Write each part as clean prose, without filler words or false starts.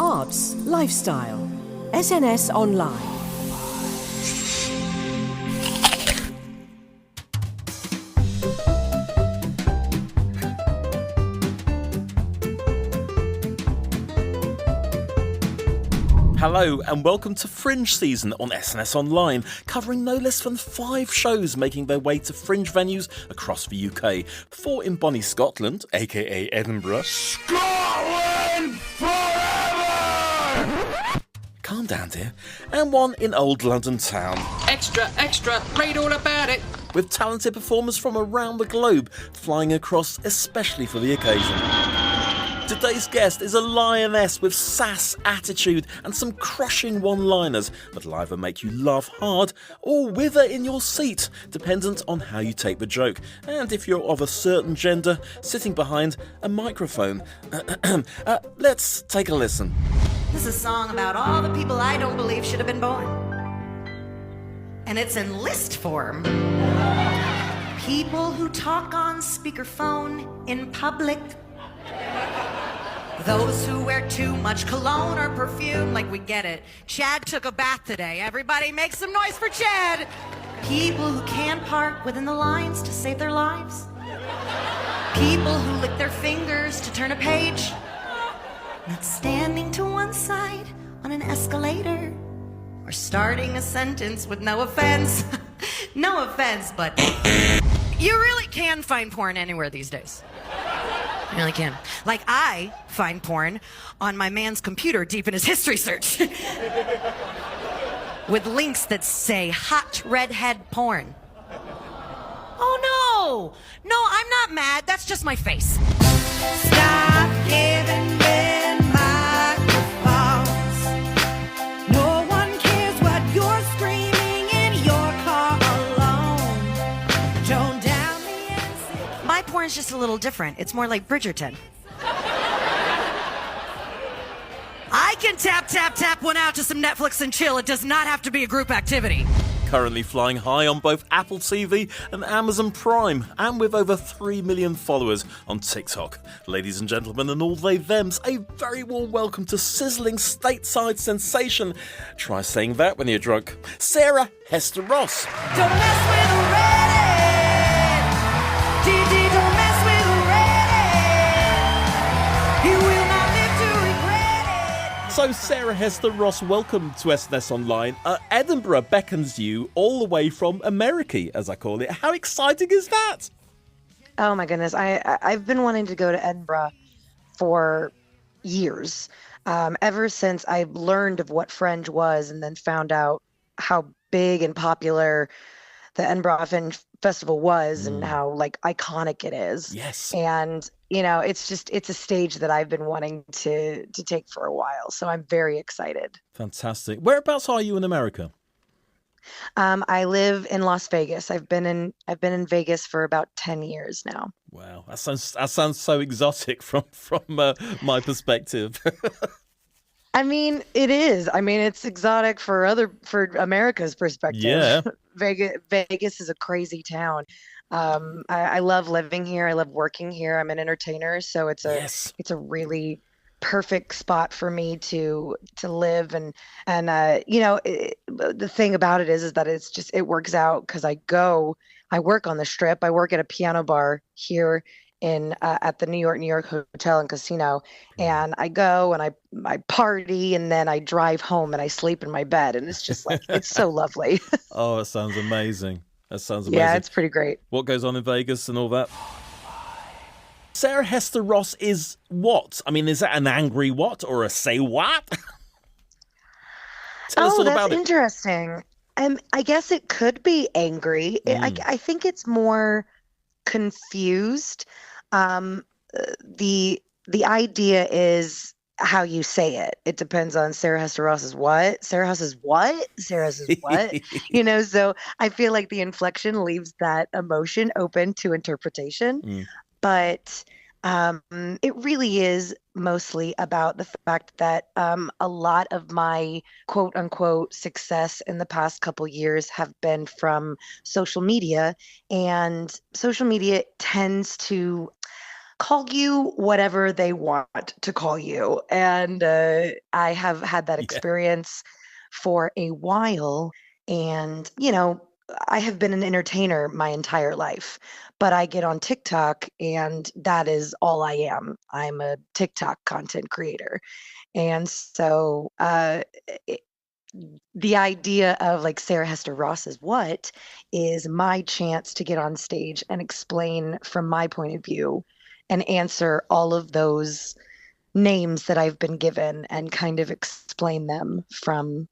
arts, lifestyle. SNS Online. Hello and welcome to Fringe Season on SNS Online, covering no less than 5 shows making their way to fringe venues across the UK. 4 in Bonnie, Scotland, aka Edinburgh. Scotland forever! Calm down, dear. And 1 in Old London town. Extra, extra, read all about it. With talented performers from around the globe flying across especially for the occasion. Today's guest is a lioness with sass, attitude and some crushing one-liners that'll either make you laugh hard or wither in your seat, dependent on how you take the joke. And if you're of a certain gender, sitting behind a microphone. Let's take a listen. This is a song about all the people I don't believe should have been born. And it's in list form. People who talk on speakerphone in public. Those who wear too much cologne or perfume, like we get it. Chad took a bath today. Everybody make some noise for Chad. People who can't park within the lines to save their lives. People who lick their fingers to turn a page. Not standing to one side on an escalator. Or starting a sentence with no offense. No offense, but you really can find porn anywhere these days. I really can. Like, I find porn on my man's computer deep in his history search. With links that say hot redhead porn. Oh, no. No, I'm not mad. That's just my face. Stop giving men microphones. No one cares what you're screaming in your car alone. Tone down the NC. My porn's just a little different. It's more like Bridgerton. I can tap one out to some Netflix and chill. It does not have to be a group activity. Currently flying high on both Apple TV and Amazon Prime, and with over 3 million followers on TikTok. Ladies and gentlemen and all they thems, a very warm welcome to sizzling stateside sensation. Try saying that when you're drunk. Sarah Hester Ross. Don't mess with a redhead. DD, don't mess with a redhead. You will not live to regret it. So Sarah Hester Ross, welcome to SNS Online. Edinburgh beckons you all the way from America, as I call it. How exciting is that? Oh my goodness. I've been wanting to go to Edinburgh for years. Ever since I learned of what Fringe was and then found out how big and popular the Edinburgh Fringe Festival was and how like iconic it is. Yes. And you know, it's a stage that I've been wanting to take for a while. So I'm very excited. Fantastic. Whereabouts are you in America? I live in Las Vegas. I've been in Vegas for about 10 years now. Wow, that sounds so exotic from my perspective. I mean, it is. I mean, it's exotic for America's perspective. Yeah. Vegas is a crazy town. I love living here. I love working here. I'm an entertainer, so it's a really perfect spot for me to live and you know, the thing about it is that it works out because I work on the Strip. I work at a piano bar here in at the New York Hotel and Casino, and I go and I party and then I drive home and I sleep in my bed, and it's just like it's so lovely. Oh, it sounds amazing. That sounds amazing. Yeah, it's pretty great. What goes on in Vegas and all that? Sarah Hester Ross is what? I mean, is that an angry what or a say what? Tell us all about that's interesting. I guess it could be angry. I think it's more confused. The idea is how you say it. It depends on Sarah Hester Ross's what? Sarah House's what? Sarah House's what? You know, so I feel like the inflection leaves that emotion open to interpretation. But it really is mostly about the fact that a lot of my quote unquote success in the past couple years have been from social media, and social media tends to call you whatever they want to call you. And I have had that experience for a while. And, I have been an entertainer my entire life, but I get on TikTok and that is all I am. I'm a TikTok content creator. And so the idea of like Sarah Hester Ross is my chance to get on stage and explain from my point of view and answer all of those names that I've been given and kind of explain them from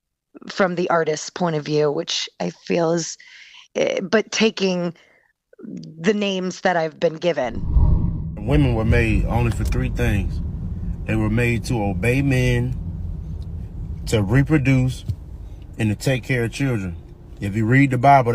the artist's point of view, which I feel is, but taking the names that I've been given. Women were made only for three things. They were made to obey men, to reproduce, and to take care of children. If you read the Bible,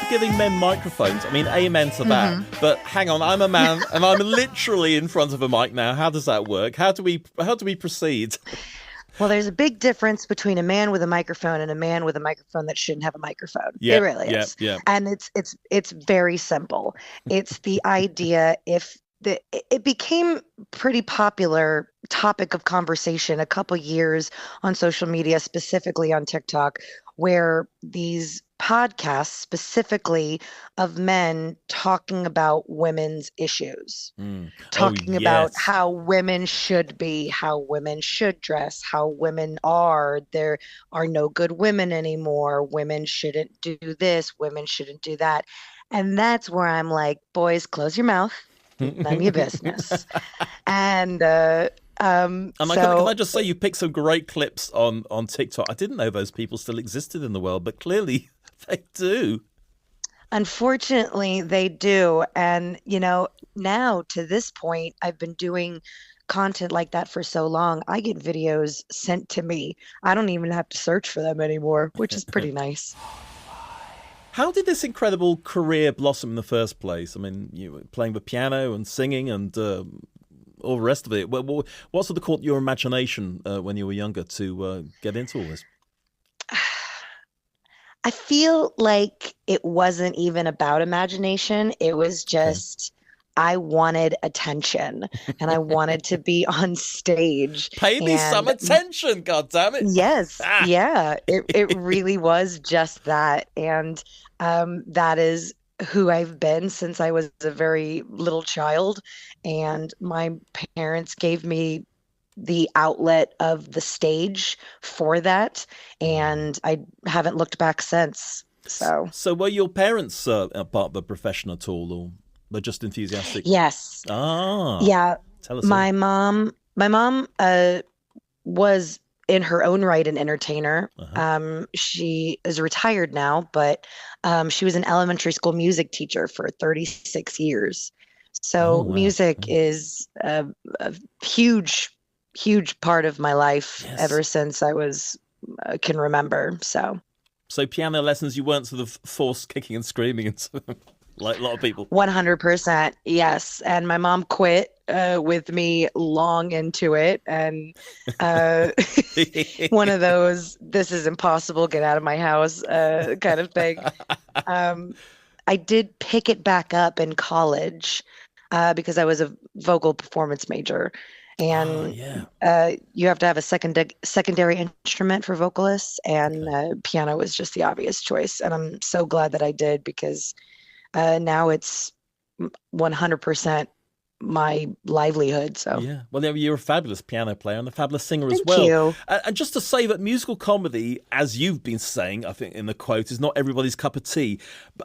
giving men microphones. I mean, amen to that. But hang on, I'm a man and I'm literally in front of a mic now. How does that work? How do we proceed? Well, there's a big difference between a man with a microphone and a man with a microphone that shouldn't have a microphone. Yeah, it really is. Yeah. And it's very simple. It's the idea it became pretty popular topic of conversation a couple years on social media, specifically on TikTok, where these podcasts specifically of men talking about women's issues, talking about how women should be, how women should dress, how women are. There are no good women anymore. Women shouldn't do this. Women shouldn't do that. And that's where I'm like, boys, close your mouth. None of your business. And can I just say, you picked some great clips on TikTok. I didn't know those people still existed in the world, but clearly they do. Unfortunately, they do. And, now to this point, I've been doing content like that for so long. I get videos sent to me. I don't even have to search for them anymore, which is pretty nice. How did this incredible career blossom in the first place? I mean, you were playing the piano and singing and all the rest of it. What sort of caught your imagination when you were younger to get into all this? I feel like it wasn't even about imagination. It was just I wanted attention and I wanted to be on stage. Pay me some attention, goddammit. Yes. Yeah. It really was just that. And that is who I've been since I was a very little child. And my parents gave me the outlet of the stage for that. And I haven't looked back since. So were your parents part of the profession at all, or they're just enthusiastic? Yes. Yeah. Tell us. My mom was in her own right an entertainer. She is retired now, but she was an elementary school music teacher for 36 years. So music is a huge part of my life ever since I can remember. So piano lessons, you weren't sort of forced kicking and screaming and like a lot of people. 100%, yes. And my mom quit with me long into it, and one of those "this is impossible, get out of my house" kind of thing. I did pick it back up in college because I was a vocal performance major. And you have to have a secondary instrument for vocalists, and piano was just the obvious choice. And I'm so glad that I did, because now it's 100% my livelihood. So well, you're a fabulous piano player and a fabulous singer as Thank well. you. And just to say that musical comedy, as you've been saying, I think in the quote, is not everybody's cup of tea.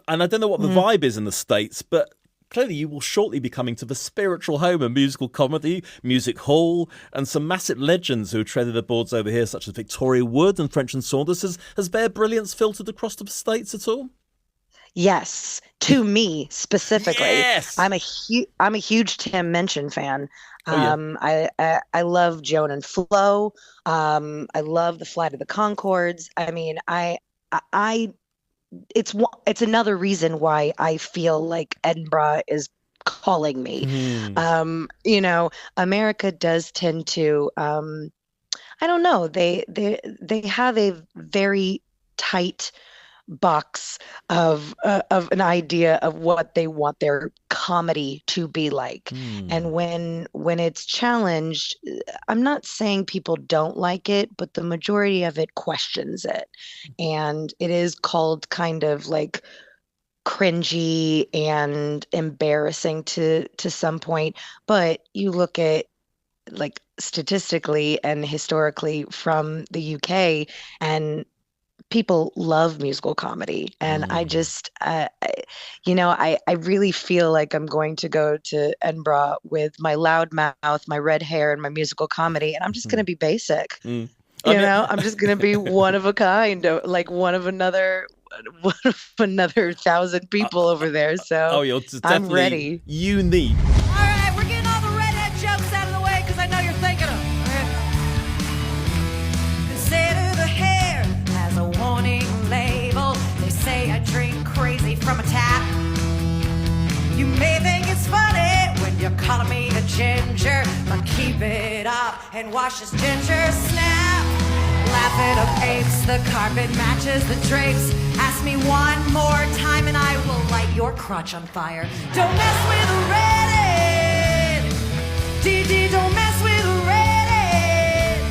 And I don't know what the vibe is in the States, but clearly you will shortly be coming to the spiritual home of musical comedy, Music Hall, and some massive legends who have treaded the boards over here, such as Victoria Wood and French and Saunders. Has their brilliance filtered across the States at all? Yes, to me specifically. Yes! I'm a huge Tim Minchin fan. Oh, yeah. I love Joan and Flo. I love the Flight of the Conchords. I mean, it's another reason why I feel like Edinburgh is calling me. You know, America does tend to, I don't know, they have a very tight box of an idea of what they want their comedy to be like. And when it's challenged, I'm not saying people don't like it, but the majority of it questions it. And it is called kind of like cringy and embarrassing to some point. But you look at like statistically and historically from the UK, and people love musical comedy. And I just, you know, I really feel like I'm going to go to Edinburgh with my loud mouth, my red hair, and my musical comedy, and I'm just going to be basic. You know, I'm just going to be one of a kind, like one of another 1,000 people over there. So you're just I'm definitely ready. Unique. All right, we're getting all the redhead jokes out of the way because I know you're thinking of them. Consider the hair as a warning label. They say I drink crazy from a tap. You may think it's funny when you're calling me a ginger, but keep it up and watch this ginger snap. Laugh it up, apes, the carpet matches the drapes. Ask me one more time and I will light your crotch on fire. Don't mess with a redhead. DD, don't mess with a redhead.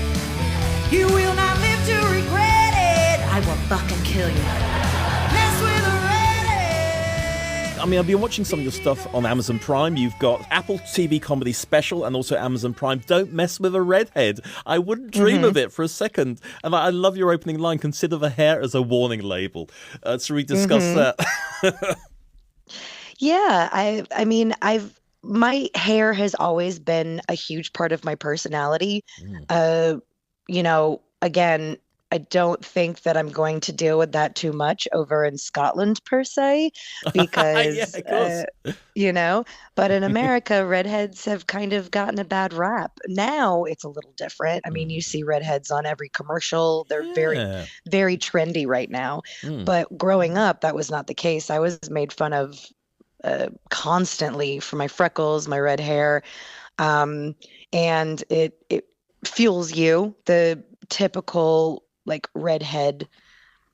You will not live to regret it. I will fucking kill you. Mess with a redhead. I mean, I've been watching some of your stuff on Amazon Prime. You've got Apple TV Comedy Special and also Amazon Prime. Don't mess with a redhead. I wouldn't dream of it for a second. And I love your opening line. Consider the hair as a warning label. So we discuss that. Yeah, I mean, my hair has always been a huge part of my personality. You know, again, I don't think that I'm going to deal with that too much over in Scotland per se, because, Yeah, of course. you know, but in America, redheads have kind of gotten a bad rap. Now it's a little different. I mean, you see redheads on every commercial. They're very, very trendy right now. But growing up, that was not the case. I was made fun of constantly for my freckles, my red hair. And it fuels you. The typical like redhead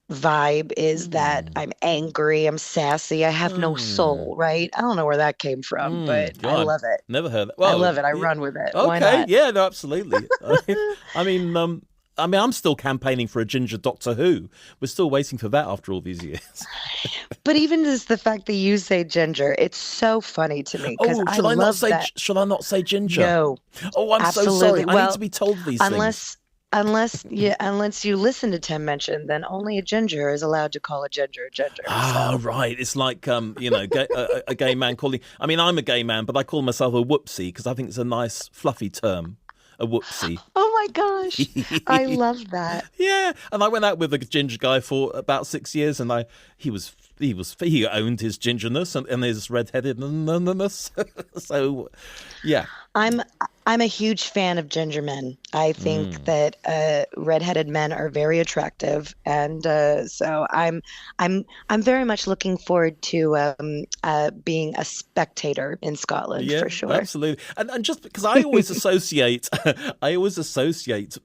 vibe is that I'm angry, I'm sassy, I have no soul, right? I don't know where that came from, but God, I love it. Never heard that. Well, I love it. I run with it. Okay, Why not? yeah, no, absolutely. I mean, I'm still campaigning for a ginger Doctor Who. We're still waiting for that after all these years. But even just the fact that you say ginger, it's so funny to me. Should I not say ginger? No. Oh, I'm absolutely. so sorry. I Well, need to be told these things. Unless you listen to Tim Minchin, then only a ginger is allowed to call a ginger a ginger. Ah, right. It's like, you know, a gay man calling... I mean, I'm a gay man, but I call myself a whoopsie because I think it's a nice, fluffy term. A whoopsie. Oh my gosh. I love that. Yeah. And I went out with a ginger guy for about 6 years, and he owned his gingerness and his redheadedness. So, yeah. I'm a huge fan of ginger men. I think that redheaded men are very attractive, and so I'm very much looking forward to being a spectator in Scotland for sure. Absolutely. And just because I always associate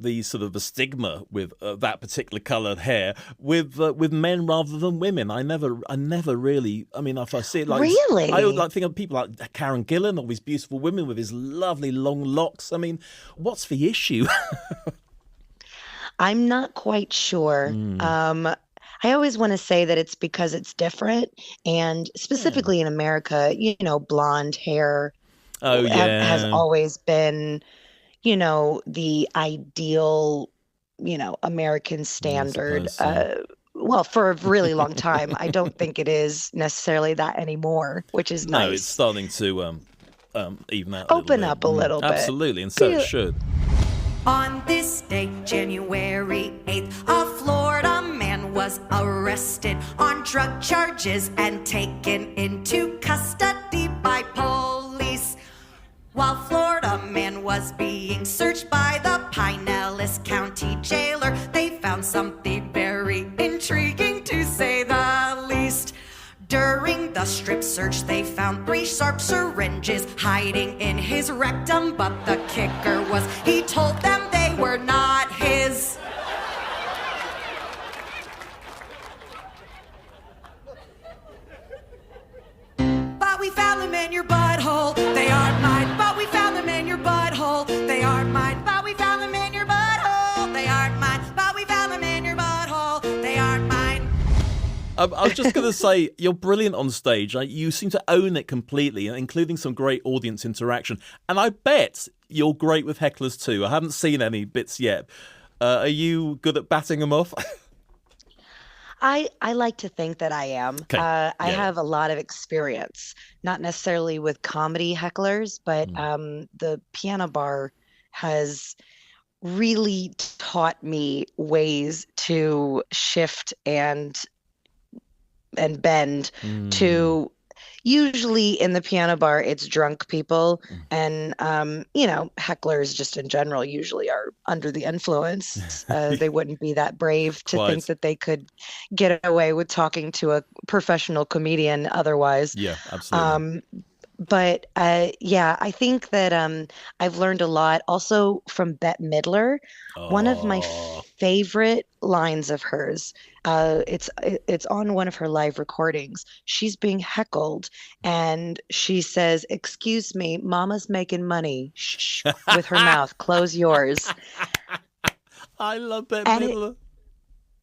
the sort of the stigma with that particular coloured hair with men rather than women. I never really. I mean, if I see it like really, I would like think of people like Karen Gillan, all these beautiful women with his lovely long locks. I mean, what's the issue? I'm not quite sure. I always want to say that it's because it's different, and specifically in America, you know, blonde hair has always been, you know, the ideal, you know, American standard. Well, for a really long time. I don't think it is necessarily that anymore, which is nice. No, it's starting to even out open up a little bit. Absolutely, and so it should. On this day, January 8th, a Florida man was arrested on drug charges and taken into custody by police. While Florida man was being searched by the Pinellas County jailer, they found something very intriguing, to say the least. During the strip search, they found 3 sharp syringes hiding in his rectum, but the kicker was he told them they were not his. But we found them in your butthole, they aren't mine. But we found them in your butthole, they aren't mine. But we found them in your butthole, they aren't mine. But we found them in your butthole, they aren't mine. I was just going to say, you're brilliant on stage. You seem to own it completely, including some great audience interaction. And I bet you're great with hecklers too. I haven't seen any bits yet. Are you good at batting them off? I like to think that I am. Okay. I Yeah. have a lot of experience, not necessarily with comedy hecklers, but the piano bar has really taught me ways to shift and bend to, usually in the piano bar it's drunk people, and hecklers just in general usually are under the influence. They wouldn't be that brave to Quite. think that they could get away with talking to a professional comedian otherwise. Yeah, absolutely. But I think that I've learned a lot also from Bette Midler. One of my favorite lines of hers, it's on one of her live recordings. She's being heckled and she says, "Excuse me, Mama's making money." Shh, with her mouth, close yours. I love Bette And Midler.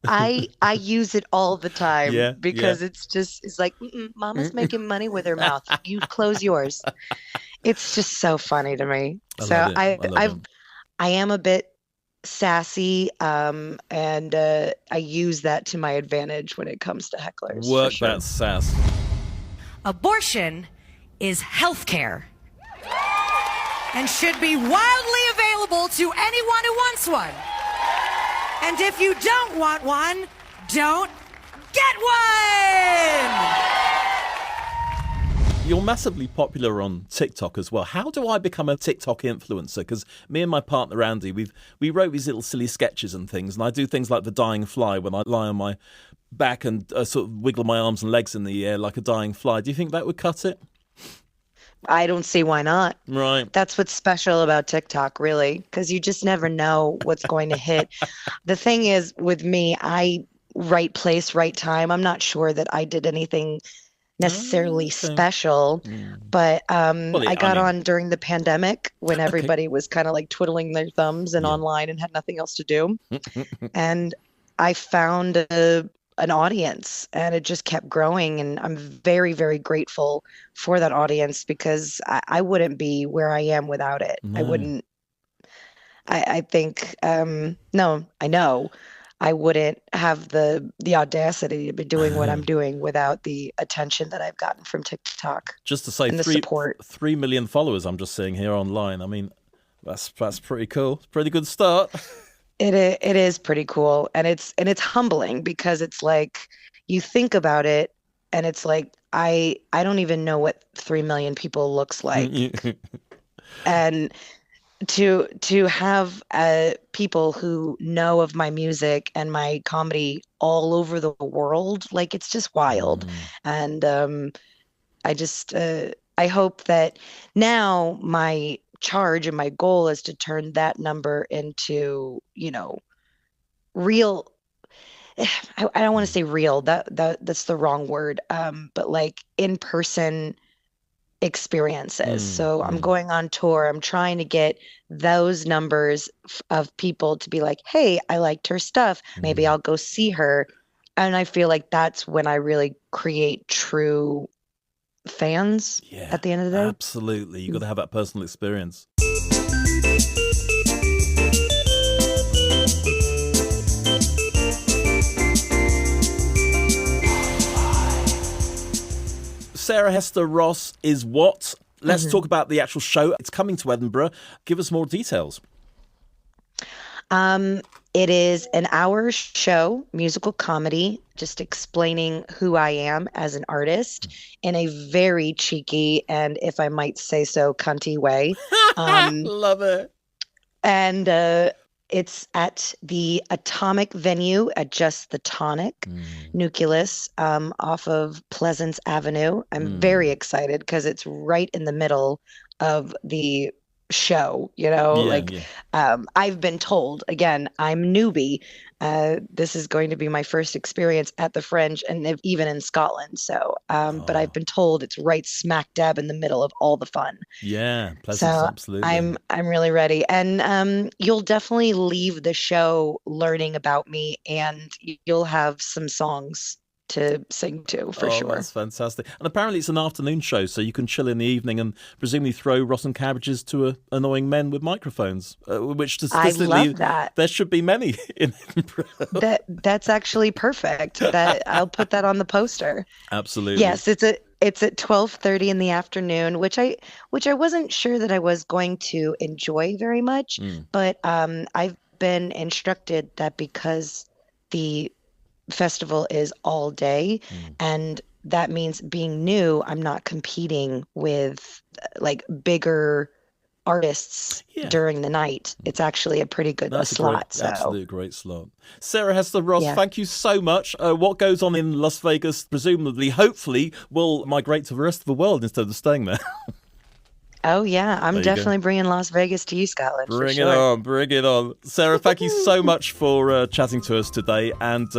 I use it all the time, Yeah, because yeah. it's like, Mama's making money with her mouth. You close yours. It's just so funny to me. I am a bit sassy, and I use that to my advantage when it comes to hecklers. Work for sure. that sass. Abortion is healthcare and should be wildly available to anyone who wants one. And if you don't want one, don't get one! You're massively popular on TikTok as well. How do I become a TikTok influencer? Because me and my partner Andy, we wrote these little silly sketches and things, and I do things like the dying fly when I lie on my back and sort of wiggle my arms and legs in the air like a dying fly. Do you think that would cut it? I don't see why not. Right. That's what's special about TikTok, really, because you just never know what's going to hit. The thing is, with me, right place, right time. I'm not sure that I did anything necessarily special, but I got on during the pandemic when everybody was kind of like twiddling their thumbs and online and had nothing else to do. And I found an audience, and it just kept growing, and I'm very, very grateful for that audience, because I wouldn't be where I am without it. I wouldn't. I think no, I know I wouldn't have the audacity to be doing what I'm doing without the attention that I've gotten from TikTok. Just to say, and the support. 3 million followers I'm just seeing here online. I mean, that's pretty cool. Pretty good start. It is pretty cool, and it's humbling, because it's like you think about it, and it's like I don't even know what 3 million people looks like, and to have people who know of my music and my comedy all over the world, like, it's just wild. And I hope that now my charge and my goal is to turn that number into, real. I don't want to say real, that's the wrong word, but like in-person experiences. So I'm going on tour. I'm trying to get those numbers of people to be like, hey, I liked her stuff. Maybe I'll go see her. And I feel like that's when I really create true fans at the end of the day. Absolutely. You've got to have that personal experience. Sarah Hester Ross is what? Let's talk about the actual show. It's coming to Edinburgh. Give us more details. It is an hour show, musical comedy, just explaining who I am as an artist in a very cheeky and, if I might say so, cunty way. Love it. And it's at the Atomic venue at just the Tonic, Nucleus, off of Pleasance Avenue. I'm very excited because it's right in the middle of the show, I've been told, again, I'm newbie, this is going to be my first experience at the Fringe and even in Scotland, so but I've been told it's right smack dab in the middle of all the fun. Pleasance, so absolutely. I'm really ready, and you'll definitely leave the show learning about me, and you'll have some songs to sing to for sure. That's fantastic. And apparently it's an afternoon show, so you can chill in the evening and presumably throw rotten cabbages to annoying men with microphones, which statistically, I love that. There should be many in Edinburgh. That's actually perfect. That I'll put that on the poster. Absolutely. Yes, it's at 12:30 in the afternoon, which I wasn't sure that I was going to enjoy very much, but I've been instructed that because the festival is all day, and that means being new, I'm not competing with like bigger artists during the night. It's actually a pretty good slot. Absolutely great slot. Sarah Hester Ross, thank you so much. What goes on in Las Vegas, presumably, hopefully, will migrate to the rest of the world instead of staying there. Oh, yeah. I'm definitely bringing Las Vegas to you, Scotland. Bring it on. Sarah, thank you so much for chatting to us today, and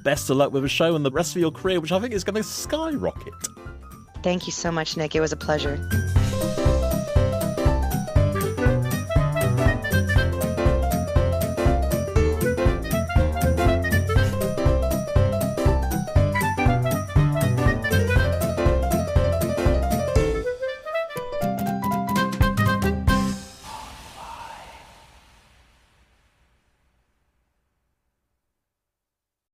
best of luck with the show and the rest of your career, which I think is going to skyrocket. Thank you so much, Nick. It was a pleasure.